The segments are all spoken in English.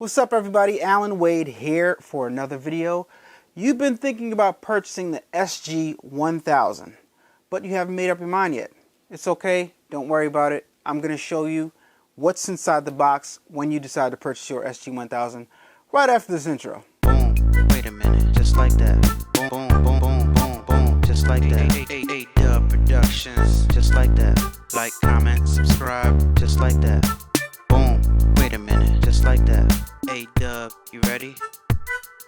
What's up, everybody? Allan Wade here for another video. You've been thinking about purchasing the SG1000, but you haven't made up your mind yet. It's okay, don't worry about it. I'm going to show you what's inside the box when you decide to purchase your SG1000 right after this intro. Boom, wait a minute, just like that. Boom, boom, boom, boom, boom, boom, just like that. A-Dubb Productions, just like that. Like, comment, subscribe, just like that. Boom, wait a minute, just like that. A-Dubb, you ready?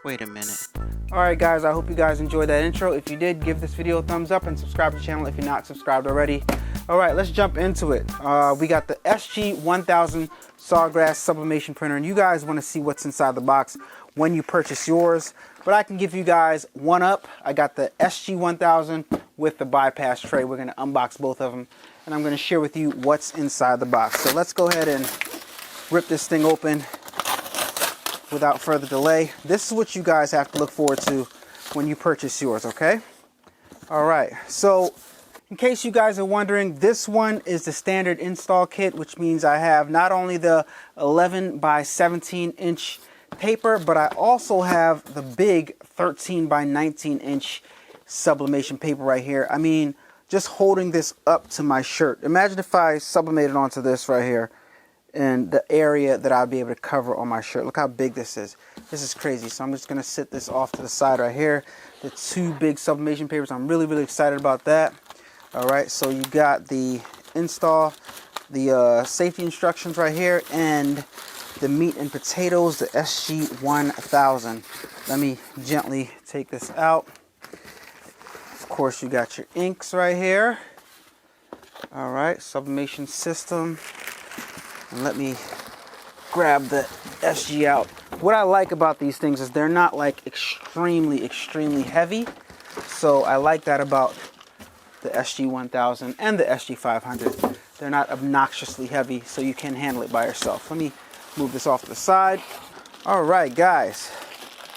Wait a minute. Alright guys, I hope you guys enjoyed that intro. If you did, give this video a thumbs up and subscribe to the channel if you're not subscribed already. Alright, let's jump into it. We got the SG1000 SAWGRASS Sublimation printer, and you guys want to see what's inside the box when you purchase yours. But I can give you guys one up. I got the SG1000 with the bypass tray. We're going to unbox both of them, and I'm going to share with you what's inside the box. So let's go ahead and rip this thing open without further delay. This is what you guys have to look forward to when you purchase yours, okay? All right, so in case you guys are wondering, this one is the standard install kit, which means I have not only the 11 by 17 inch paper, but I also have the big 13 by 19 inch sublimation paper right here. I mean, just holding this up to my shirt. Imagine if I sublimated onto this right here, and the area that I'll be able to cover on my shirt. Look how big this is. This is crazy. So I'm just going to sit this off to the side right here. The two big sublimation papers. I'm really, really excited about that. All right, so you got the install, the safety instructions right here, and the meat and potatoes, the SG1000. Let me gently take this out. Of course, you got your inks right here. All right, sublimation system. And let me grab the SG out. What I like about these things is they're not like extremely heavy. So I like that about the SG1000 and the SG500. They're not obnoxiously heavy, so you can handle it by yourself. Let me move this off to the side. All right, guys,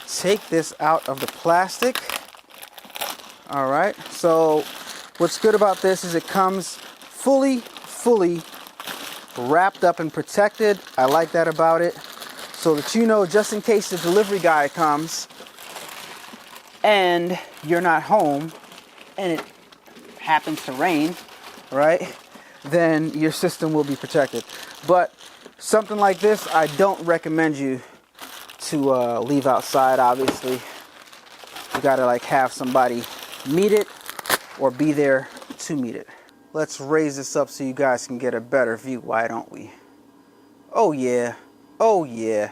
take this out of the plastic. All right, so what's good about this is it comes fully wrapped up and protected. I like that about it, so that you know, just in case the delivery guy comes and you're not home and it happens to rain, right, then your system will be protected. But something like this, I don't recommend you to leave outside. Obviously, you gotta like have somebody meet it or be there to meet it. Let's raise this up so you guys can get a better view. Why don't we? Oh yeah. Oh yeah.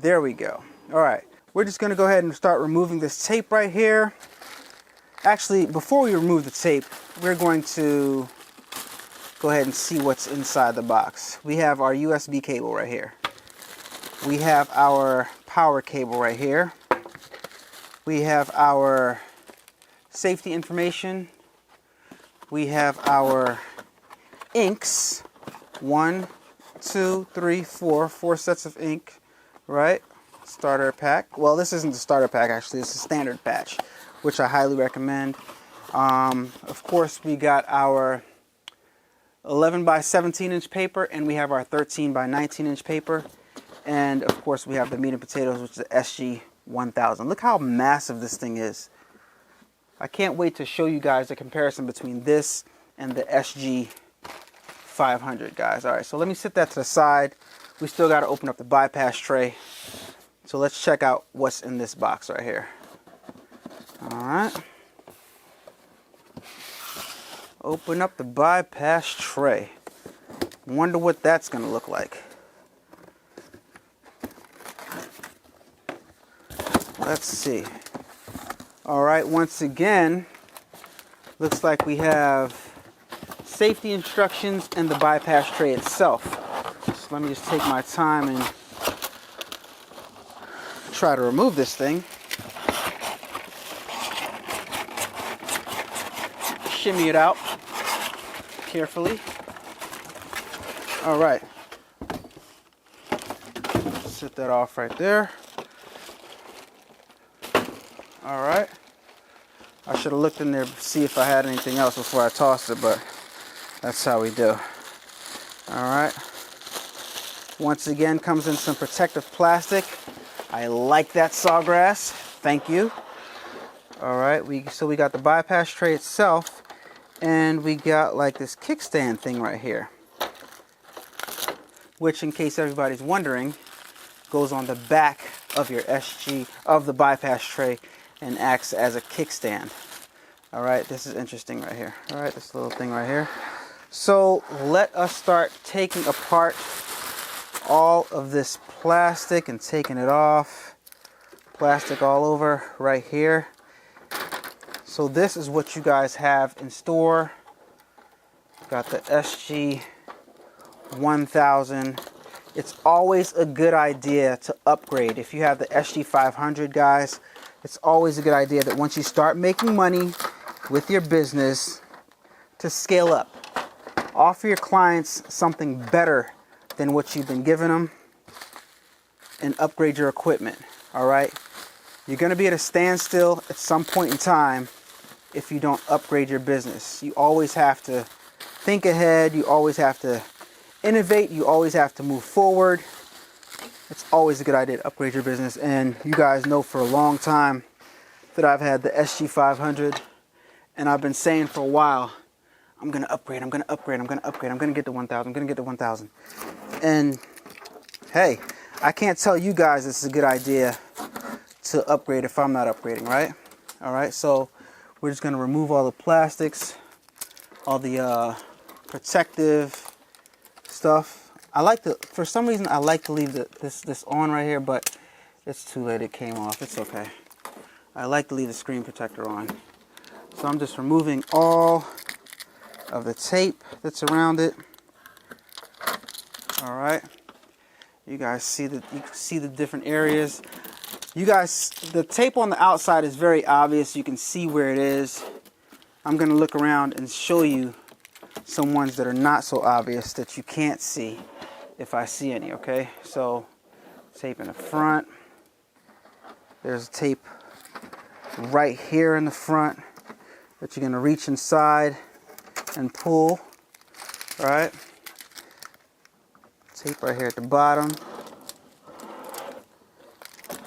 There we go. All right. We're just going to go ahead and start removing this tape right here. Actually, before we remove the tape, we're going to go ahead and see what's inside the box. We have our USB cable right here. We have our power cable right here. We have our safety information. We have our inks, 1, 2, 3, 4 sets of ink, right? Starter pack. Well, this isn't the starter pack, actually. It's a standard patch, which I highly recommend. Of course, we got our 11 by 17 inch paper, and we have our 13 by 19 inch paper. And of course, we have the meat and potatoes, which is the SG1000. Look how massive this thing is. I can't wait to show you guys the comparison between this and the SG500, guys. All right, so let me set that to the side. We still got to open up the bypass tray. So let's check out what's in this box right here. All right. Open up the bypass tray. Wonder what that's going to look like. Let's see. All right, once again, looks like we have safety instructions and the bypass tray itself. So let me just take my time and try to remove this thing. Shimmy it out carefully. All right. Set that off right there. All right. I should have looked in there to see if I had anything else before I tossed it, but that's how we do. All right. Once again, comes in some protective plastic. I like that Sawgrass. Thank you. All right, so we got the bypass tray itself, and we got like this kickstand thing right here, which, in case everybody's wondering, goes on the back of your the bypass tray and acts as a kickstand. All right, this is interesting right here. All right, this little thing right here. So let us start taking apart all of this plastic and taking it off. Plastic all over right here. So this is what you guys have in store. Got the SG1000. It's always a good idea to upgrade. If you have the SG500, guys, it's always a good idea that once you start making money with your business, to scale up. Offer your clients something better than what you've been giving them, and upgrade your equipment. All right? You're going to be at a standstill at some point in time if you don't upgrade your business. You always have to think ahead. You always have to innovate. You always have to move forward. It's always a good idea to upgrade your business. And you guys know for a long time that I've had the SG500, and I've been saying for a while, I'm going to upgrade, I'm going to upgrade, I'm going to upgrade, I'm going to get the 1000, I'm going to get the 1000. And hey, I can't tell you guys this is a good idea to upgrade if I'm not upgrading, right? All right, so we're just going to remove all the plastics, all the protective stuff. For some reason, I like to leave this on right here, but it's too late. It came off. It's okay. I like to leave the screen protector on. So I'm just removing all of the tape that's around it. All right. You guys see the different areas. You guys, the tape on the outside is very obvious. You can see where it is. I'm going to look around and show you some ones that are not so obvious that you can't see if I see any, okay? So, tape in the front. There's tape right here in the front that you're going to reach inside and pull, right? Tape right here at the bottom.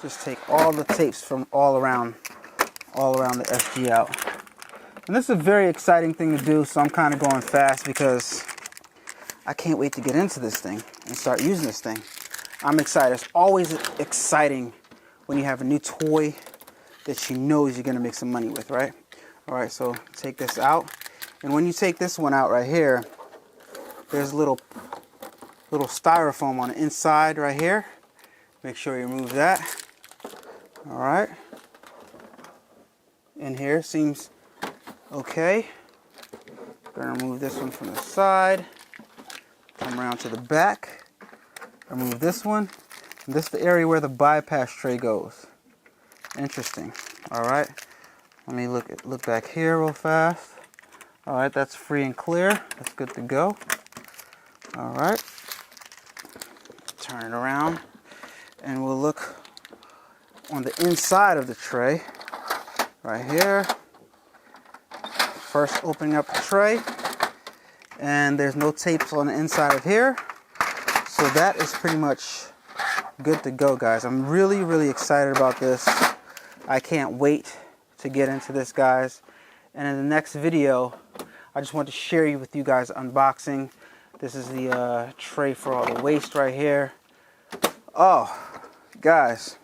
Just take all the tapes from all around the SG out. And this is a very exciting thing to do, so I'm kind of going fast because I can't wait to get into this thing and start using this thing. I'm excited. It's always exciting when you have a new toy that you know you're going to make some money with, right? All right, so take this out. And when you take this one out right here, there's a little styrofoam on the inside right here. Make sure you remove that. All right. In here seems okay. Gonna remove this one from the side. Come around to the back. Remove this one. And this is the area where the bypass tray goes. Interesting. All right. Let me look back here real fast. All right, that's free and clear. That's good to go. All right. Turn it around, and we'll look on the inside of the tray right here. First opening up the tray, and there's no tapes on the inside of here, so that is pretty much good to go, guys. I'm really excited about this. I can't wait to get into this, guys. And in the next video, I just want to share with you guys unboxing. This is the tray for all the waste right here. Oh, guys,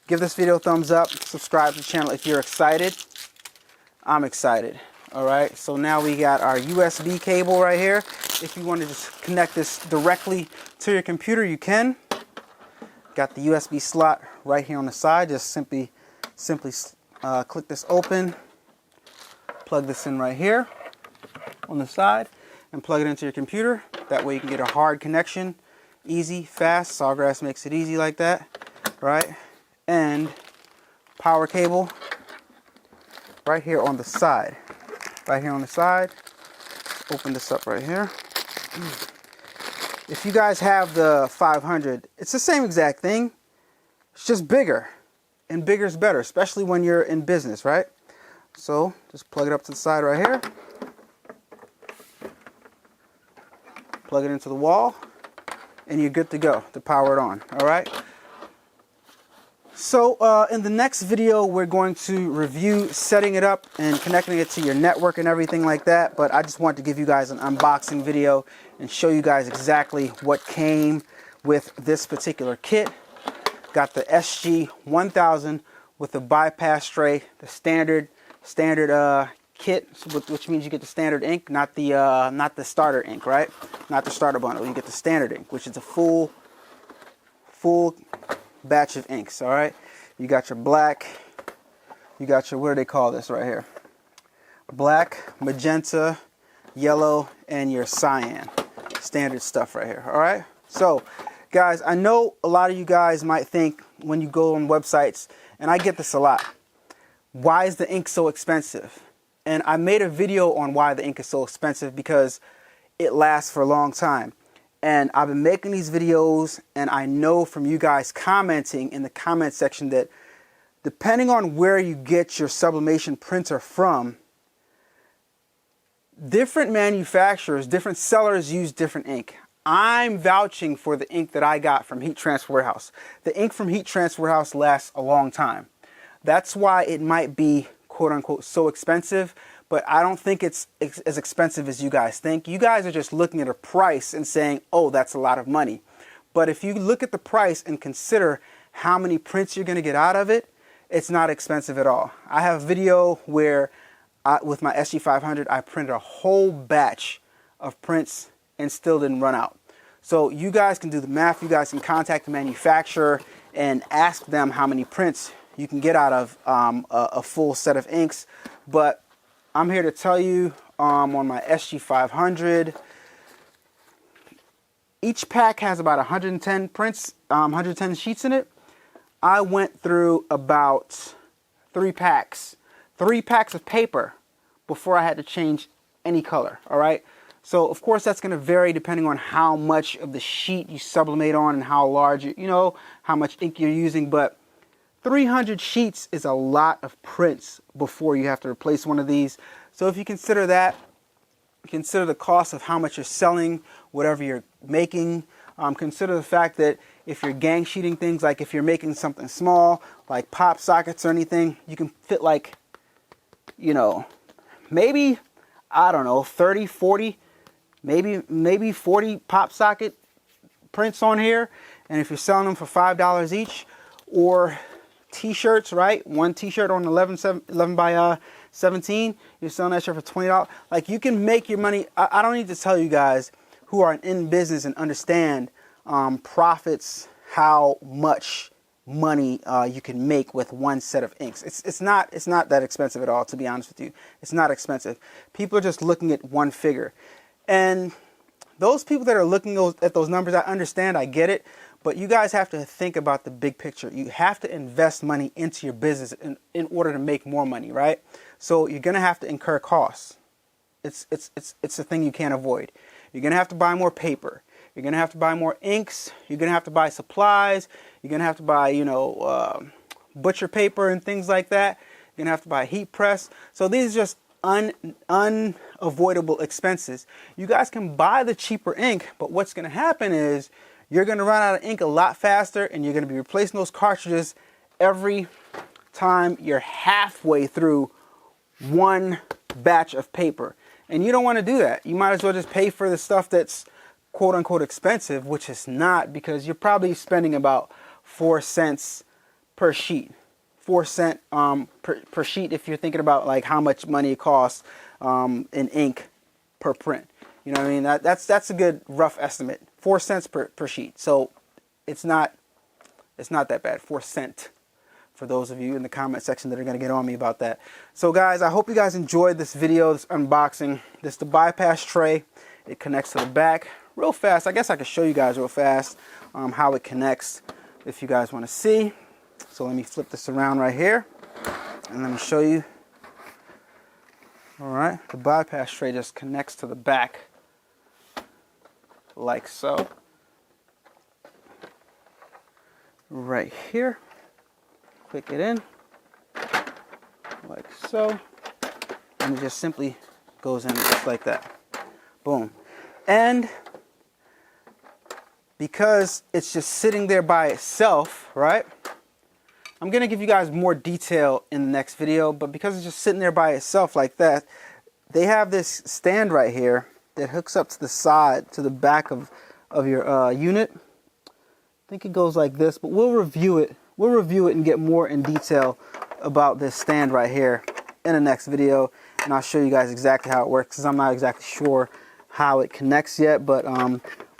give this video a thumbs up. Subscribe to the channel if you're excited. I'm excited. All right, so now we got our USB cable right here. If you want to just connect this directly to your computer, you can. Got the USB slot right here on the side. Just simply click this open. Plug this in right here on the side and plug it into your computer. That way you can get a hard connection. Easy, fast. Sawgrass makes it easy like that, right? And power cable right here on the side. Right here on the side. Open this up right here. If you guys have the 500, it's the same exact thing. It's just bigger. And bigger is better, especially when you're in business, right? So just plug it up to the side right here. Plug it into the wall. and you're good to go to power it on. All right. So in the next video, we're going to review setting it up and connecting it to your network and everything like that. But I just wanted to give you guys an unboxing video and show you guys exactly what came with this particular kit. Got the SG1000 with the bypass tray, the standard kit, which means you get the standard ink, not the starter ink, right? Not the starter bundle. You get the standard ink, which is a full batch of inks. All right, you got your black, you got your, what do they call this right here? Black, magenta, yellow, and your cyan. Standard stuff right here. All right, so guys, I know a lot of you guys might think when you go on websites, and I get this a lot, why is the ink so expensive? And I made a video on why the ink is so expensive, because it lasts for a long time. And I've been making these videos, and I know from you guys commenting in the comment section that depending on where you get your sublimation printer from, different manufacturers, different sellers use different ink. I'm vouching for the ink that I got from Heat Transfer Warehouse. The ink from Heat Transfer Warehouse lasts a long time. That's why it might be quote unquote so expensive, but I don't think it's as expensive as you guys think. You guys are just looking at a price and saying, oh, that's a lot of money. But if you look at the price and consider how many prints you're going to get out of it, it's not expensive at all. I have a video where with my SG500, I printed a whole batch of prints and still didn't run out. So you guys can do the math. You guys can contact the manufacturer and ask them how many prints you can get out of a full set of inks. But I'm here to tell you on my SG500, each pack has about 110 prints, 110 sheets in it. I went through about 3 packs of paper before I had to change any color, all right? So, of course, that's going to vary depending on how much of the sheet you sublimate on and how large, you know, how much ink you're using. But 300 sheets is a lot of prints before you have to replace one of these. So if you consider that, consider the cost of how much you're selling, whatever you're making. Consider the fact that if you're gang sheeting things, like if you're making something small, like pop sockets or anything, you can fit like, you know, maybe, I don't know, 30, 40, maybe 40 pop socket prints on here. And if you're selling them for $5 each, or t-shirts, right? One t-shirt on 11 by 17, you're selling that shirt for $20. Like, you can make your money. I don't need to tell you guys who are in business and understand profits, how much money you can make with one set of inks. It's not that expensive at all, to be honest with you. It's not expensive. People are just looking at one figure. And those people that are looking at those numbers, I understand, I get it. But you guys have to think about the big picture. You have to invest money into your business in order to make more money, right? So you're going to have to incur costs. It's a thing you can't avoid. You're going to have to buy more paper. You're going to have to buy more inks. You're going to have to buy supplies. You're going to have to buy, you know, butcher paper and things like that. You're going to have to buy a heat press. So these are just unavoidable expenses. You guys can buy the cheaper ink, but what's going to happen is you're going to run out of ink a lot faster, and you're going to be replacing those cartridges every time you're halfway through one batch of paper. And you don't want to do that. You might as well just pay for the stuff that's quote unquote expensive, which is not, because you're probably spending about 4 cents per sheet. 4 cents per sheet if you're thinking about like how much money it costs in ink per print. You know what I mean? That's a good rough estimate. 4 cents per sheet. So it's not that bad. 4 cents for those of you in the comment section that are going to get on me about that. So guys, I hope you guys enjoyed this video, this unboxing. This is the bypass tray. It connects to the back real fast. I guess I could show you guys real fast how it connects if you guys want to see. So let me flip this around right here and let me show you. All right, the bypass tray just connects to the back like so. Right here. Click it in like so. And it just simply goes in just like that. Boom. And because it's just sitting there by itself, right? I'm gonna give you guys more detail in the next video, but because it's just sitting there by itself like that, they have this stand right here that hooks up to the side, to the back of your unit. I think it goes like this, but we'll review it. We'll review it and get more in detail about this stand right here in the next video, and I'll show you guys exactly how it works, because I'm not exactly sure how it connects yet. But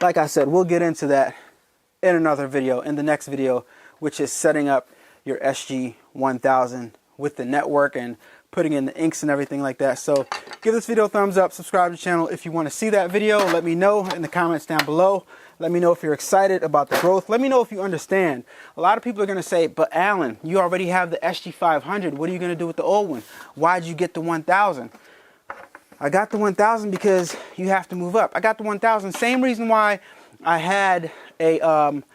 like I said, we'll get into that in another video, in the next video, which is setting up your SG1000 with the network and putting in the inks and everything like that. So give this video a thumbs up, subscribe to the channel if you want to see that video. Let me know in the comments down below. Let me know if you're excited about the growth. Let me know if you understand. A lot of people are going to say, but Allan, you already have the SG500. What are you going to do with the old one? Why'd you get the 1000? I got the 1000 because you have to move up. I got the 1000. Same reason why I had a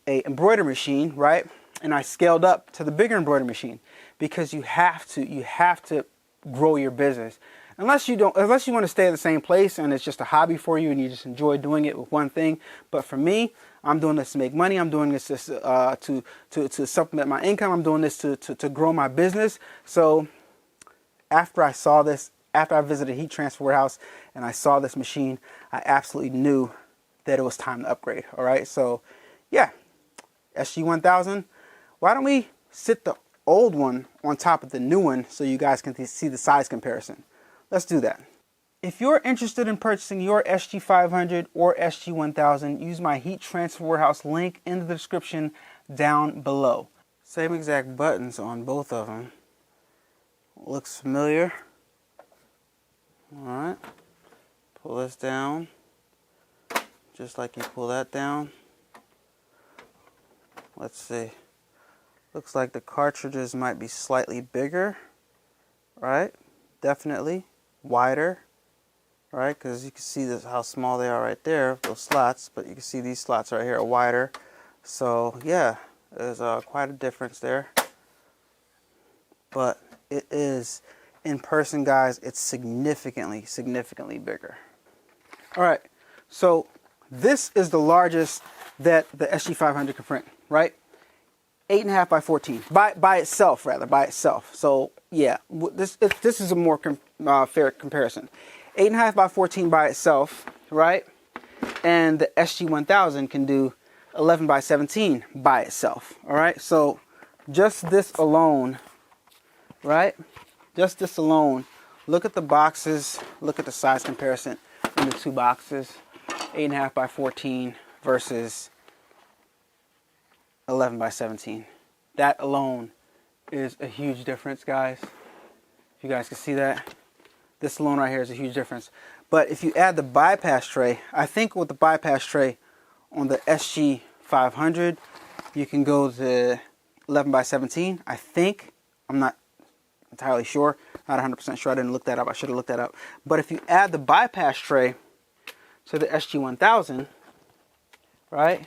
embroidery machine, right? And I scaled up to the bigger embroidery machine, because you have to grow your business. Unless you want to stay in the same place and it's just a hobby for you and you just enjoy doing it with one thing. But for me, I'm doing this to make money. I'm doing this to supplement my income. I'm doing this to grow my business. So after I saw this, after I visited Heat Transfer Warehouse and I saw this machine, I absolutely knew that it was time to upgrade. All right, so yeah, SG1000. Why don't we sit the old one on top of the new one so you guys can see the size comparison? Let's do that. If you're interested in purchasing your SG500 or SG1000, use my Heat Transfer Warehouse link in the description down below. Same exact buttons on both of them. Looks familiar. Alright, pull this down just like you pull that down. Let's see. Looks like the cartridges might be slightly bigger, right? Definitely wider, right? Because you can see this, how small they are right there, those slots, but you can see these slots right here are wider. So yeah, there's quite a difference there. But it is, in person, guys, it's significantly bigger. All right, so this is the largest that the SG500 can print, right? 8.5 by 14 by itself, rather, by itself. So yeah, this is a more fair comparison. 8.5 by 14 by itself, right? And the SG1000 can do 11 by 17 by itself. All right, so just this alone, right? Just this alone. Look at the boxes. Look at the size comparison in the two boxes. 8.5 by 14 versus 11 by 17. That alone is a huge difference, guys. If you guys can see that, this alone right here is a huge difference. But if you add the bypass tray, I think with the bypass tray on the SG500, you can go to 11 by 17. I think, I'm not entirely sure, not 100% sure. I didn't look that up. I should have looked that up. But if you add the bypass tray to the SG1000, right?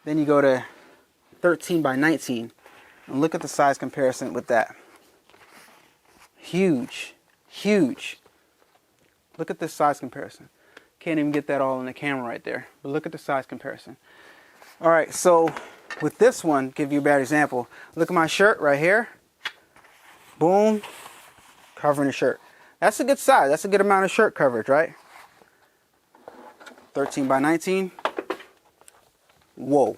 Then you go to 13 by 19 and look at the size comparison with that. Huge, huge. Look at this size comparison. Can't even get that all in the camera right there, but look at the size comparison. All right, so with this one, give you a bad example. Look at my shirt right here. Boom, covering the shirt. That's a good size. That's a good amount of shirt coverage, right? 13 by 19. Whoa.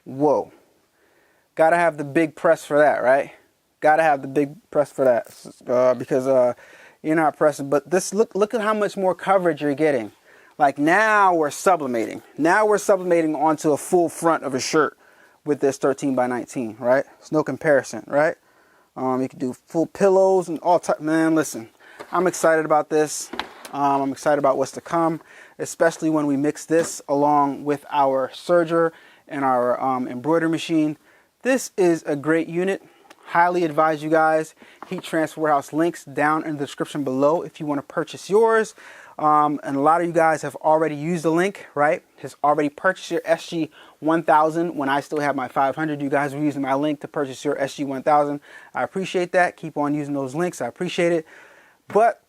Whoa. Gotta have the big press for that, right? Gotta have the big press for that, because you're not pressing. But this, look at how much more coverage you're getting. Like, now we're sublimating. Now we're sublimating onto a full front of a shirt with this 13 by 19, right? It's no comparison, right? You can do full pillows and all type. Man, listen, I'm excited about this. I'm excited about what's to come, especially when we mix this along with our serger and our embroidery machine. This is a great unit. Highly advise you guys. Heat Transfer Warehouse links down in the description below if you want to purchase yours. And a lot of you guys have already used the link, right? Has already purchased your SG1000 when I still have my 500. You guys were using my link to purchase your SG1000. I appreciate that. Keep on using those links. I appreciate it. But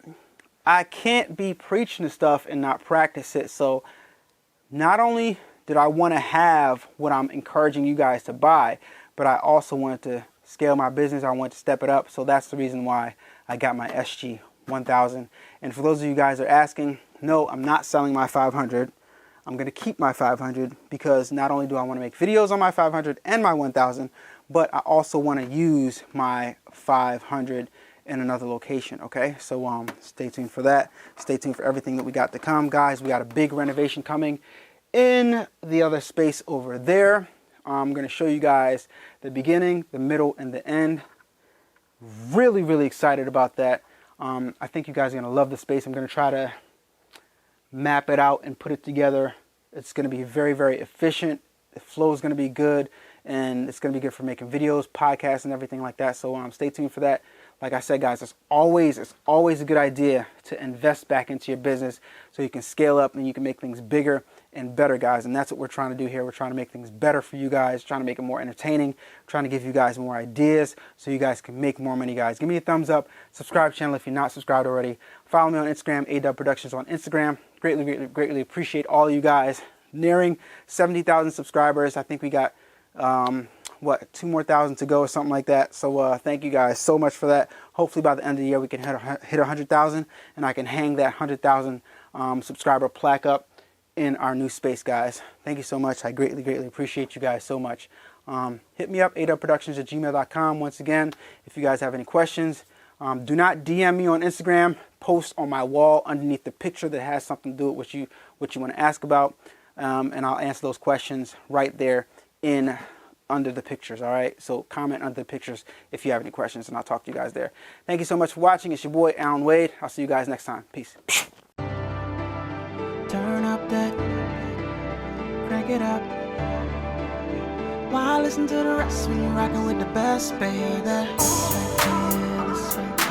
I can't be preaching the stuff and not practice it. So not only did I want to have what I'm encouraging you guys to buy, but I also wanted to scale my business. I wanted to step it up. So that's the reason why I got my SG1000. And for those of you guys that are asking, no, I'm not selling my 500. I'm going to keep my 500 because not only do I want to make videos on my 500 and my 1000, but I also want to use my 500 in another location. Okay, so stay tuned for that. Stay tuned for everything that we got to come, guys. We got a big renovation coming in the other space over there. I'm going to show you guys the beginning, the middle, and the end. Really, really excited about that. I think you guys are going to love the space. I'm going to try to map it out and put it together. It's going to be very, very efficient. The flow is going to be good, and it's going to be good for making videos, podcasts, and everything like that. So stay tuned for that. Like I said, guys, it's always a good idea to invest back into your business so you can scale up and you can make things bigger and better, guys. And that's what we're trying to do here. We're trying to make things better for you guys, trying to make it more entertaining, trying to give you guys more ideas so you guys can make more money, guys. Give me a thumbs up, subscribe to the channel if you're not subscribed already. Follow me on Instagram, A-Dubb on Instagram. Greatly appreciate all of you guys. Nearing 70,000 subscribers. I think we got 2 more thousand to go or something like that. So thank you guys so much for that. Hopefully by the end of the year we can hit 100,000 and I can hang that 100,000 subscriber plaque up in our new space, guys. Thank you so much. I greatly appreciate you guys so much. Hit me up, adubbproductions@gmail.com. Once again, if you guys have any questions, do not DM me on Instagram. Post on my wall underneath the picture that has something to do with what you want to ask about, and I'll answer those questions right there under the pictures. All right, so comment under the pictures if you have any questions, and I'll talk to you guys there. Thank you so much for watching. It's your boy Allan Wade. I'll see you guys next time. Peace. Turn up that, crank it up. Why listen to the rest when you're rocking with the best, baby? This right here, this right